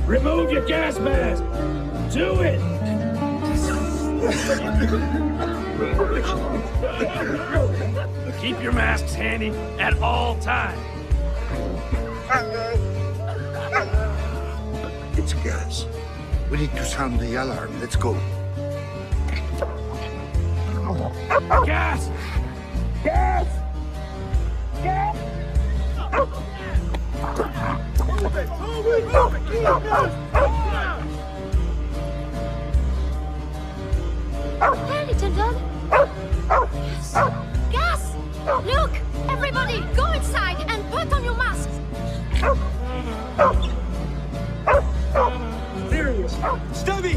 Remove your gas mask! Do it! Keep your masks handy at all times. It's gas. We need to sound the alarm. Let's go. Gas! Gas! Gas! Hey, little dog. Yes. Gas! Look! Everybody, go inside and put on your masks! Serious! Stubby!